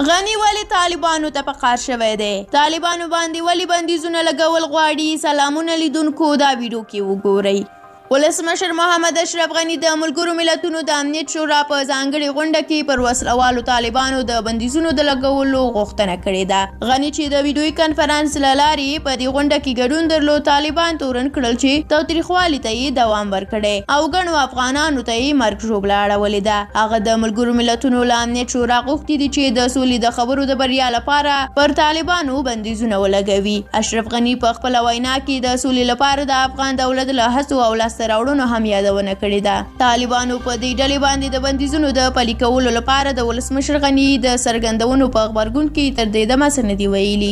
غني ولې طالبانو ته په قار شوی دی؟ طالبانو باندې ولې بندیزونه لګول غواړي؟ سلامونه لیدونکو، دا ویډیو کې وګورئ. ولسمشر محمد اشرف غني د ملګرو ملتونو د امنیت شورا په ځانګړې غونډه کې پر وسلوالو طالبانو د بندیزونو د لګولو غوښتنه کړې ده. غني چې د ویډیوي کنفرانس له لارې په دې غونډه کې ګډون درلود، طالبان تورن کړل چې تاوتریخوالي ته یې دوام ورکړی او ګڼو افغانانو ته یې مرګ ژوبله اړولې ده. هغه د ملګرو ملتونو له امنیت شورا غوښتي دي چې د سولې د خبرو د بریا لپاره پر طالبانو بندیزونه ولګوي. اشرف غني په خپله وینا کې د سولې لپاره د افغان دولت له هڅو او راوړونو هم یادونه کړې ده. طالبانو په دې ډلې باندې د بندیزونو د پلي کولو لپاره د ولسمشر غني د څرګندونو په غبرګون کې تر دې دمه څه نه دي ویلي.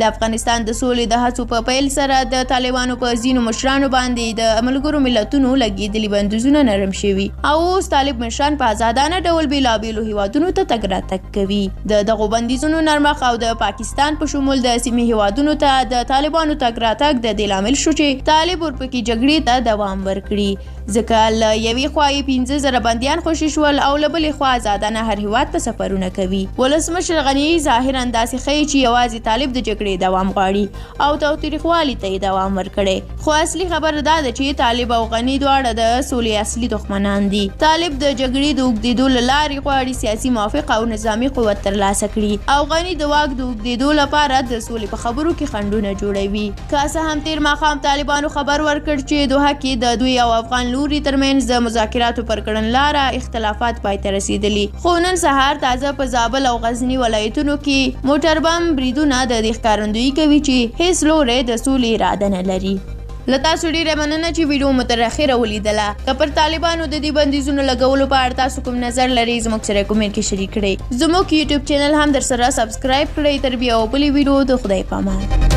د افغانستان د سولې د هڅو په پیل سره د طالبانو په ځینو مشرانو باندې د ملګرو ملتونو لګېدلي بندیزونه نرم شوي او اوس طالب مشران په ازادانه ډول بېلابېلو هیوادونو ته تګ راتګ کوي. د دغو بندیزونو نرمښت او د پاکستان په شمول د سیمې هیوادونو ته د طالبانو تګ راتګ د دې لامل شو چې طالب ورپکې جګړې ته دوام ورکړي. ځکه له یوې خوا یې 15,000 بندیان خوشي شول او له بلې خوا ازادانه هر هیواد ته سفرونه کوي. ولسمشر غني ظاهرا داسې ښیي چې یوازې طالب د جګړې دوام غواړي او تاوتریخوالي ته یې دوام ورکړی. خو اصلي خبره دا ده چې طالب او غني دواړه د سولې اصلي دښمنان دي. طالب د جګړې د اوږدېدو له لارې غواړي سیاسي موافق او نظامي قوت ترلاسه کړي او غني د واک د اوږدېدو لپاره د سولې په خبرو کې خنډونه جوړوي. که څه هم تېر ماښام طالبانو خبر ورکړ چې دوحه کې د دوی او افغان لوري ترمنځ د مذاکراتو پر کړنلاره اختلافات پای ته رسیدلي، خو نن سهار تازه په زابل او غزني ولایتونو کې موټر بم بریدونه د دې ښکارندویي کوي چې هیڅ لوری د سولې اراده نه لري. له تاسو ډیره مننه چې ویډیو مو تر اخره ولیدله. که پر طالبانو د دې بندیزونو لګولو په اړه تاسو کوم نظر لرئ زموږ سره کومنټ کې شریک کړئ. زموږ یوټیوب چینل هم در سره سبسکرایب کړئ. تر بیا او بلې ویډیو د خدای په امان.